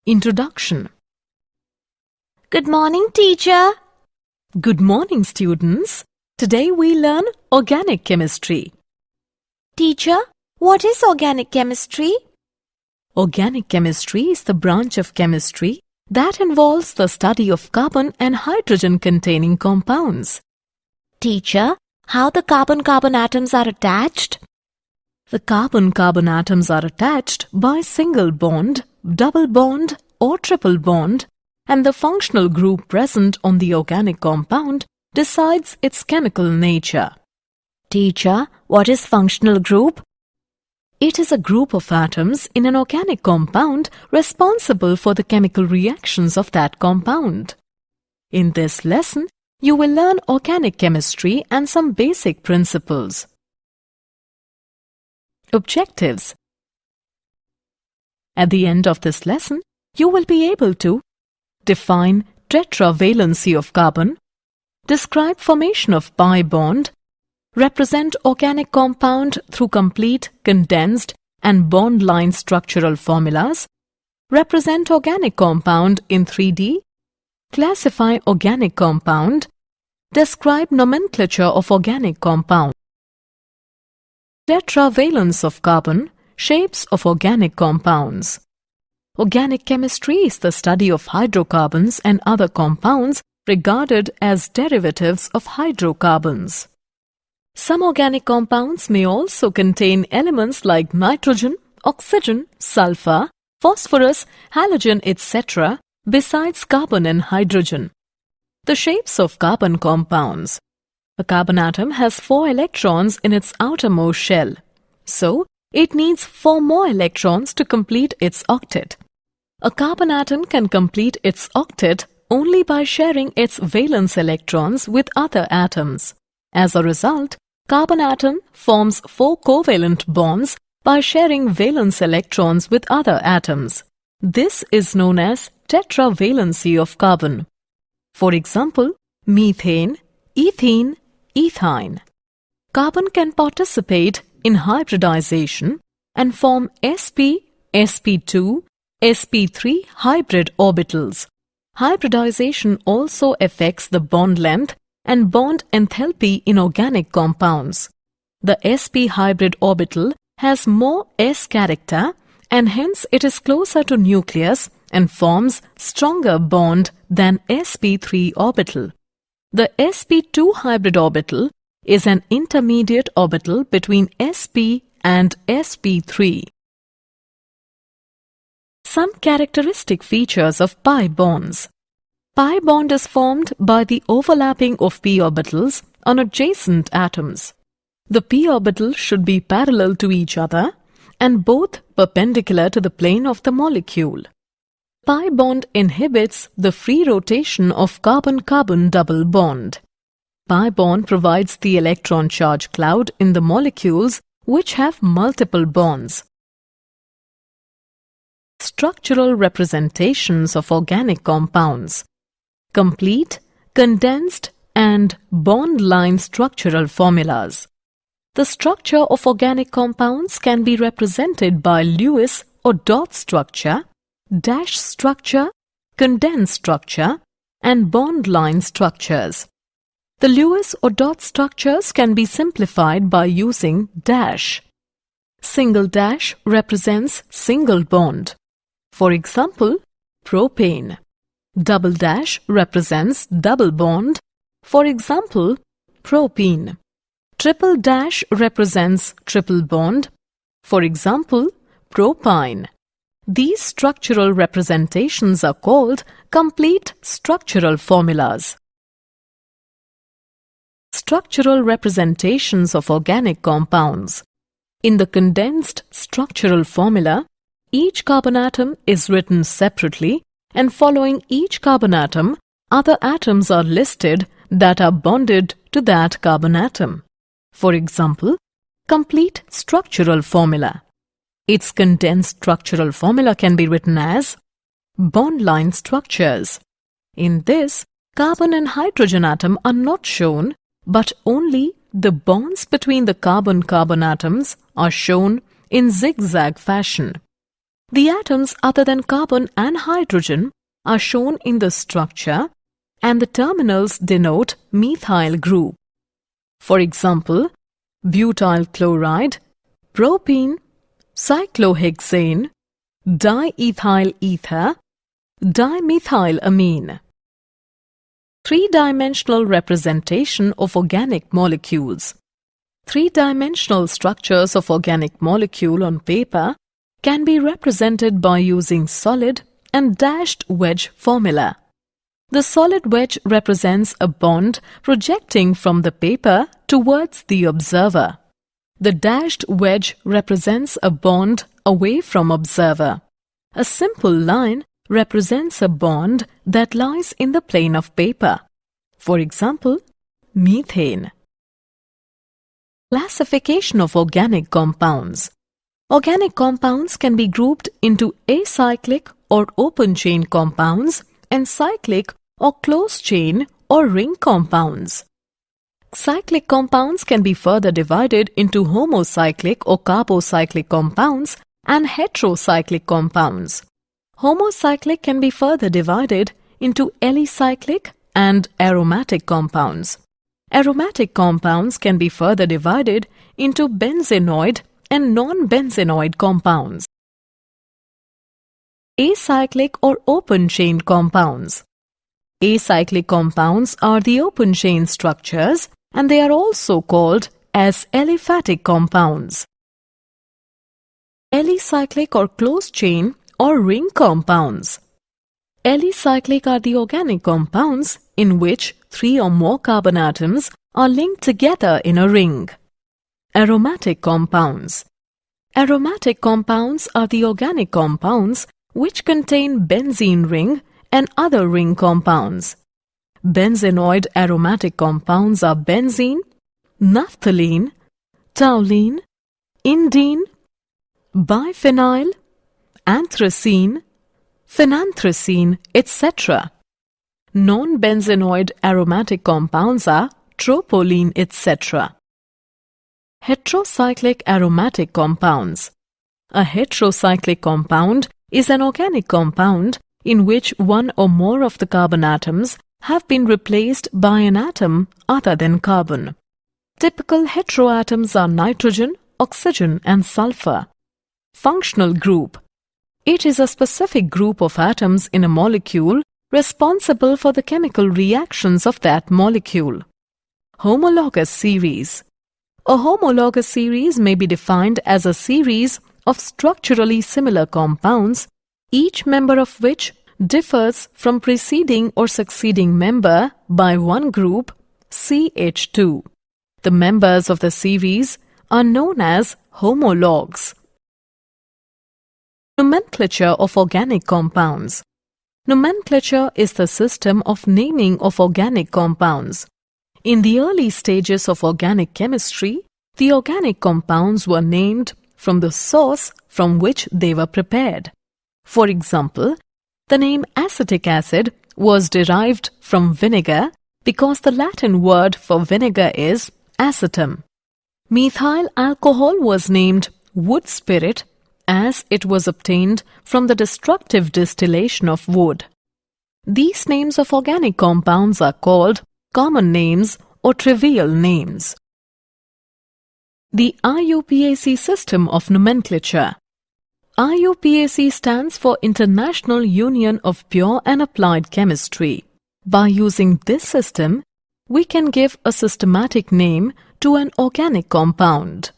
Introduction. Good morning, teacher. Good morning, students. Today we learn organic chemistry. Teacher, what is organic chemistry? Organic chemistry is the branch of chemistry that involves the study of carbon and hydrogen-containing compounds. Teacher, how the carbon-carbon atoms are attached? The carbon-carbon atoms are attached by single bond, double bond or triple bond, and the functional group present on the organic compound decides its chemical nature. Teacher, what is functional group? It is a group of atoms in an organic compound responsible for the chemical reactions of that compound. In this lesson, you will learn organic chemistry and some basic principles. Objectives. At the end of this lesson, you will be able to define tetravalency of carbon, describe formation of pi bond, represent organic compound through complete, condensed and bond line structural formulas, represent organic compound in 3D, classify organic compound, describe nomenclature of organic compound. Tetravalence of carbon, shapes of organic compounds. Organic chemistry is the study of hydrocarbons and other compounds regarded as derivatives of hydrocarbons. Some organic compounds may also contain elements like nitrogen, oxygen, sulfur, phosphorus, halogen, etc. besides carbon and hydrogen. The shapes of carbon compounds. A carbon atom has 4 electrons in its outermost shell. So, it needs 4 more electrons to complete its octet. A carbon atom can complete its octet only by sharing its valence electrons with other atoms. As a result, carbon atom forms 4 covalent bonds by sharing valence electrons with other atoms. This is known as tetravalency of carbon. For example, methane, ethene, ethine. Carbon can participate in hybridization and form sp, sp2, sp3 hybrid orbitals. Hybridization also affects the bond length and bond enthalpy in organic compounds. The sp hybrid orbital has more s character and hence it is closer to nucleus and forms stronger bond than sp3 orbital. The sp2 hybrid orbital is an intermediate orbital between sp and sp3. Some characteristic features of pi bonds. Pi bond is formed by the overlapping of p orbitals on adjacent atoms. The p orbital should be parallel to each other and both perpendicular to the plane of the molecule. Pi bond inhibits the free rotation of carbon-carbon double bond. Pi bond provides the electron charge cloud in the molecules which have multiple bonds. Structural representations of organic compounds. Complete, condensed and bond line structural formulas. The structure of organic compounds can be represented by Lewis or dot structure, dash structure, condensed structure and bond line structures. The Lewis or dot structures can be simplified by using dash. Single dash represents single bond. For example, propane. Double dash represents double bond. For example, propene. Triple dash represents triple bond. For example, propyne. These structural representations are called complete structural formulas. Structural representations of organic compounds. In the condensed structural formula, each carbon atom is written separately and following each carbon atom, other atoms are listed that are bonded to that carbon atom. For example, complete structural formula. Its condensed structural formula can be written as bond line structures. In this, carbon and hydrogen atom are not shown, but only the bonds between the carbon-carbon atoms are shown in zigzag fashion. The atoms other than carbon and hydrogen are shown in the structure, and the terminals denote methyl group. For example, butyl chloride, propene, cyclohexane, diethyl ether, dimethylamine. Three-dimensional representation of organic molecules. Three-dimensional structures of organic molecule on paper can be represented by using solid and dashed wedge formula. The solid wedge represents a bond projecting from the paper towards the observer. The dashed wedge represents a bond away from observer. A simple line represents a bond that lies in the plane of paper. For example, methane. Classification of organic compounds. Organic compounds can be grouped into acyclic or open-chain compounds and cyclic or closed-chain or ring compounds. Cyclic compounds can be further divided into homocyclic or carbocyclic compounds and heterocyclic compounds. Homocyclic can be further divided into alicyclic and aromatic compounds. Aromatic compounds can be further divided into benzenoid and non-benzenoid compounds. Acyclic or open-chain compounds. Acyclic compounds are the open-chain structures, and they are also called as aliphatic compounds. Alicyclic or closed-chain or ring compounds. Alicyclic are the organic compounds in which three or more carbon atoms are linked together in a ring. Aromatic compounds. Aromatic compounds are the organic compounds which contain benzene ring and other ring compounds. Benzenoid aromatic compounds are benzene, naphthalene, toluene, indene, biphenyl, anthracene, phenanthracene, etc. Non-benzenoid aromatic compounds are tropylene, etc. Heterocyclic aromatic compounds. A heterocyclic compound is an organic compound in which one or more of the carbon atoms have been replaced by an atom other than carbon. Typical heteroatoms are nitrogen, oxygen, and sulfur. Functional group. It is a specific group of atoms in a molecule responsible for the chemical reactions of that molecule. Homologous series. A homologous series may be defined as a series of structurally similar compounds, each member of which differs from preceding or succeeding member by one group, CH2. The members of the series are known as homologs. Nomenclature of organic compounds. Nomenclature is the system of naming of organic compounds. In the early stages of organic chemistry, the organic compounds were named from the source from which they were prepared. For example, the name acetic acid was derived from vinegar because the Latin word for vinegar is acetum. Methyl alcohol was named wood spirit as it was obtained from the destructive distillation of wood. These names of organic compounds are called common names or trivial names. The IUPAC system of nomenclature. IUPAC stands for International Union of Pure and Applied Chemistry. By using this system, we can give a systematic name to an organic compound.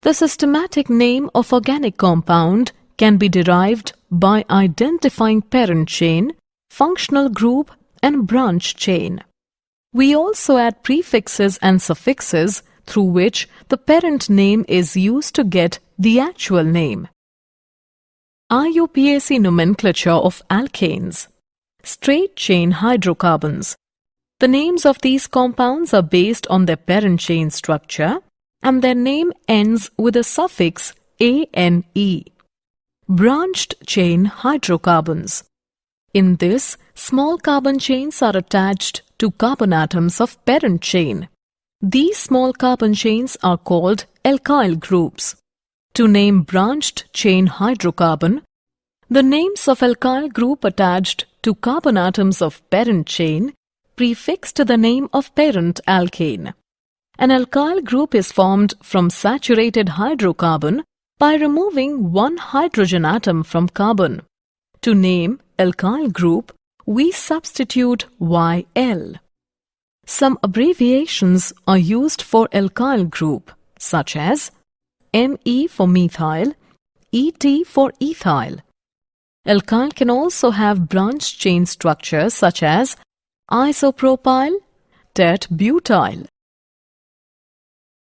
The systematic name of organic compound can be derived by identifying parent chain, functional group, and branch chain. We also add prefixes and suffixes through which the parent name is used to get the actual name. IUPAC nomenclature of alkanes. Straight-chain hydrocarbons. The names of these compounds are based on their parent chain structure, and their name ends with a suffix ane. Branched chain hydrocarbons. In this, small carbon chains are attached to carbon atoms of parent chain. These small carbon chains are called alkyl groups. To name branched chain hydrocarbon, the names of alkyl group attached to carbon atoms of parent chain prefix to the name of parent alkane. An alkyl group is formed from saturated hydrocarbon by removing one hydrogen atom from carbon. To name alkyl group, we substitute YL. Some abbreviations are used for alkyl group, such as Me for methyl, Et for ethyl. Alkyl can also have branched chain structures such as isopropyl, tet-butyl.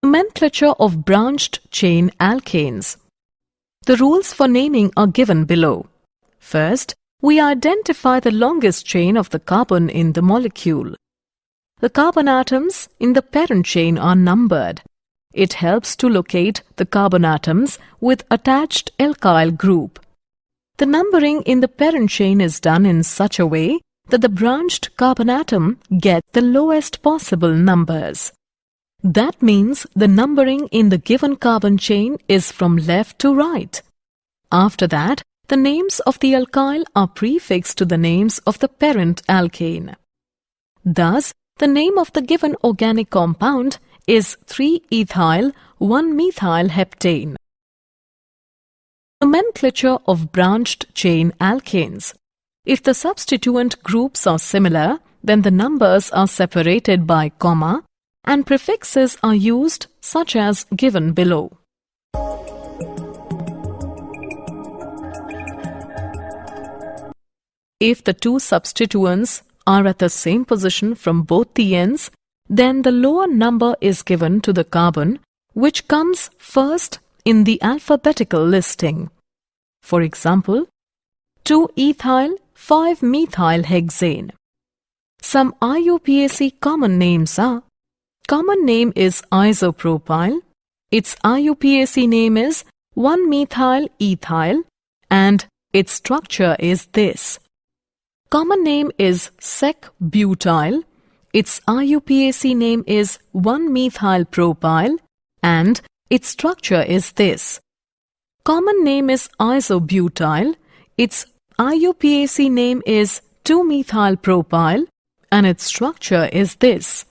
Nomenclature of branched chain alkanes. The rules for naming are given below. First, we identify the longest chain of the carbon in the molecule. The carbon atoms in the parent chain are numbered. It helps to locate the carbon atoms with attached alkyl group. The numbering in the parent chain is done in such a way that the branched carbon atom gets the lowest possible numbers. That means the numbering in the given carbon chain is from left to right. After that, the names of the alkyl are prefixed to the names of the parent alkane. Thus, the name of the given organic compound is 3-ethyl 1-methyl heptane. Nomenclature of branched chain alkanes. If the substituent groups are similar, then the numbers are separated by comma and prefixes are used such as given below. If the two substituents are at the same position from both the ends, then the lower number is given to the carbon which comes first in the alphabetical listing. For example, 2-ethyl 5-methyl hexane. Some IUPAC common names are: common name is isopropyl, its IUPAC name is 1-methyl ethyl, and its structure is this. Common name is sec-butyl, its IUPAC name is 1-methyl propyl, and its structure is this. Common name is isobutyl, its IUPAC name is 2-methyl propyl, and its structure is this.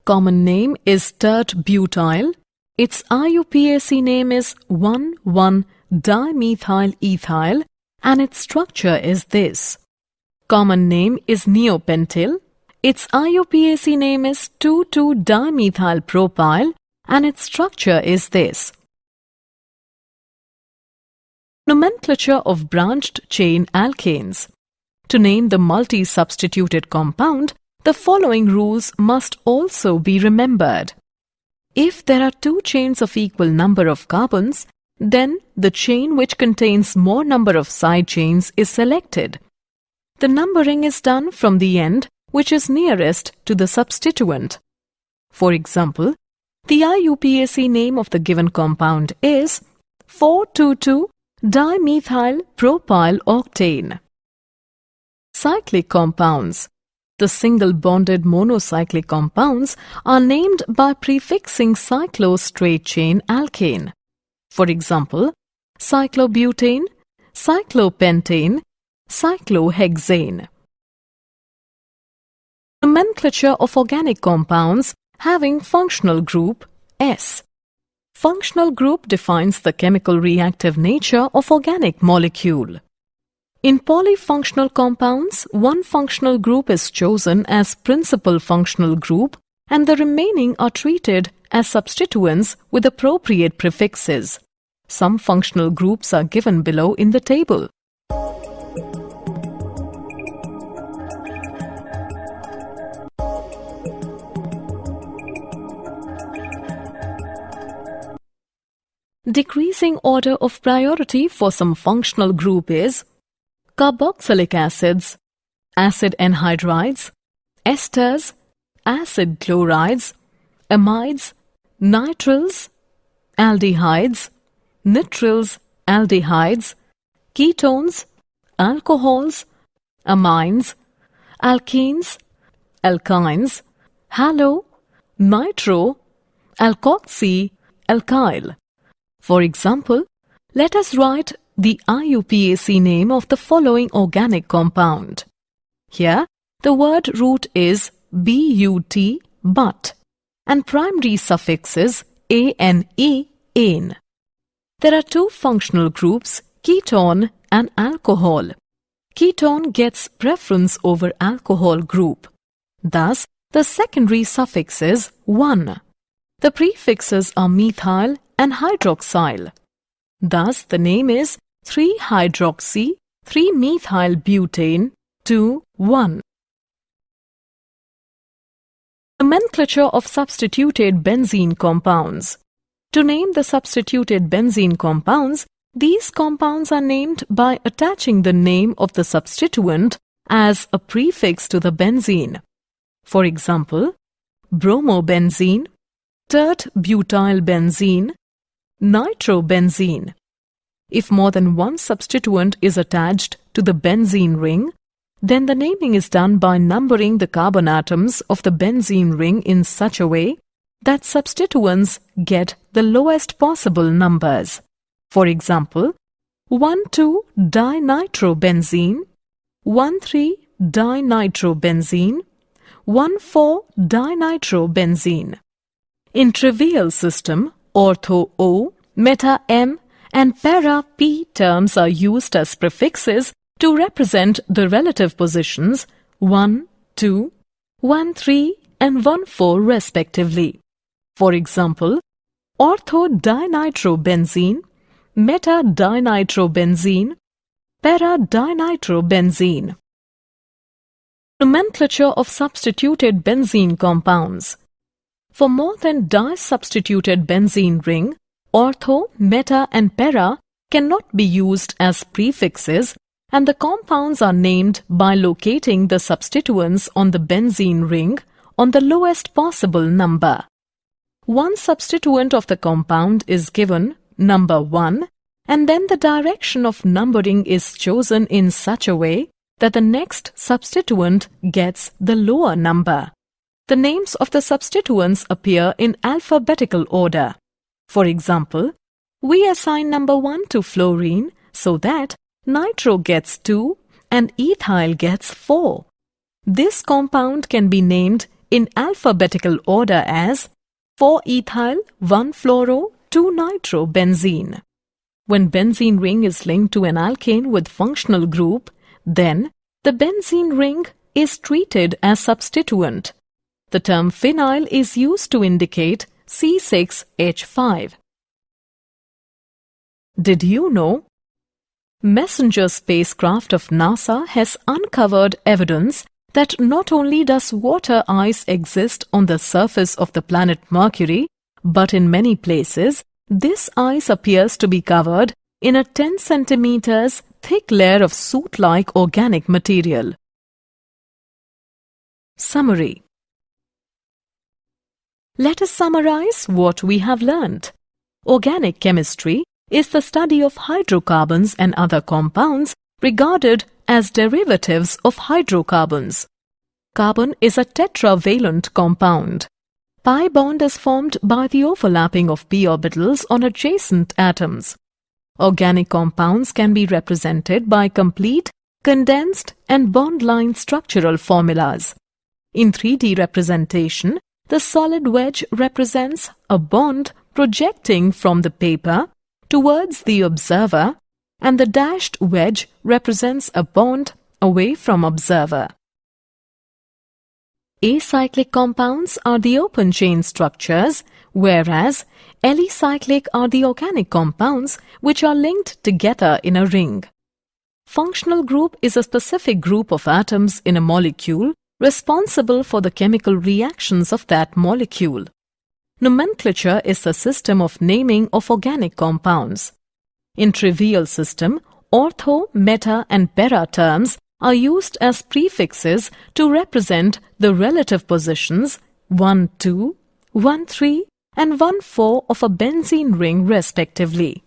Common name is tert-butyl, its IUPAC name is 1,1-dimethyl ethyl, and its structure is this. Common name is neopentyl, its IUPAC name is 2,2-dimethyl propyl, and its structure is this. Nomenclature of branched chain alkanes. To name the multi-substituted compound, the following rules must also be remembered. If there are two chains of equal number of carbons, then the chain which contains more number of side chains is selected. The numbering is done from the end which is nearest to the substituent. For example, the IUPAC name of the given compound is 4,2,2-dimethyl propyl octane. Cyclic compounds. The single-bonded monocyclic compounds are named by prefixing cyclo-straight chain alkane. For example, cyclobutane, cyclopentane, cyclohexane. Nomenclature of organic compounds having functional group S. Functional group defines the chemical reactive nature of organic molecule. In polyfunctional compounds, one functional group is chosen as principal functional group and the remaining are treated as substituents with appropriate prefixes. Some functional groups are given below in the table. Decreasing order of priority for some functional group is carboxylic acids, acid anhydrides, esters, acid chlorides, amides, nitrils, aldehydes, nitrils, aldehydes, ketones, alcohols, amines, alkenes, alkynes, halo, nitro, alkoxy, alkyl. For example, let us write the IUPAC name of the following organic compound. Here, the word root is but, but, and primary suffix is ane, ane. There are two functional groups, ketone and alcohol. Ketone gets preference over alcohol group. Thus, the secondary suffix is 1. The prefixes are methyl and hydroxyl. Thus, the name is 3-hydroxy, 3-methyl-butane, 2,1. Nomenclature of substituted benzene compounds. To name the substituted benzene compounds, these compounds are named by attaching the name of the substituent as a prefix to the benzene. For example, bromobenzene, tert-butylbenzene, nitrobenzene. If more than one substituent is attached to the benzene ring, then the naming is done by numbering the carbon atoms of the benzene ring in such a way that substituents get the lowest possible numbers. For example, 1,2-dinitrobenzene, 1,3-dinitrobenzene, 1,4-dinitrobenzene. In trivial system, ortho O, meta M, and para P terms are used as prefixes to represent the relative positions 1, 2, 1, 3 and 1, 4 respectively. For example, ortho-dinitrobenzene, meta-dinitrobenzene, para-dinitrobenzene. Nomenclature of substituted benzene compounds. For more than di-substituted benzene ring, ortho, meta and para cannot be used as prefixes, and the compounds are named by locating the substituents on the benzene ring on the lowest possible number. One substituent of the compound is given number 1, and then the direction of numbering is chosen in such a way that the next substituent gets the lower number. The names of the substituents appear in alphabetical order. For example, we assign number 1 to fluorine so that nitro gets 2 and ethyl gets 4. This compound can be named in alphabetical order as 4-ethyl, 1-fluoro, 2-nitrobenzene. When benzene ring is linked to an alkane with functional group, then the benzene ring is treated as substituent. The term phenyl is used to indicate C6H5. Did you know? Messenger spacecraft of NASA has uncovered evidence that not only does water ice exist on the surface of the planet Mercury, but in many places, this ice appears to be covered in a 10 centimeters thick layer of soot-like organic material. Summary. Let us summarize what we have learnt. Organic chemistry is the study of hydrocarbons and other compounds regarded as derivatives of hydrocarbons. Carbon is a tetravalent compound. Pi bond is formed by the overlapping of p orbitals on adjacent atoms. Organic compounds can be represented by complete, condensed and bond-line structural formulas. In 3D representation, the solid wedge represents a bond projecting from the paper towards the observer, and the dashed wedge represents a bond away from observer. Acyclic compounds are the open chain structures, whereas alicyclic are the organic compounds which are linked together in a ring. Functional group is a specific group of atoms in a molecule responsible for the chemical reactions of that molecule. Nomenclature is the system of naming of organic compounds. In trivial system, ortho, meta and para terms are used as prefixes to represent the relative positions 1, 2, 1, 3 and 1, 4 of a benzene ring respectively.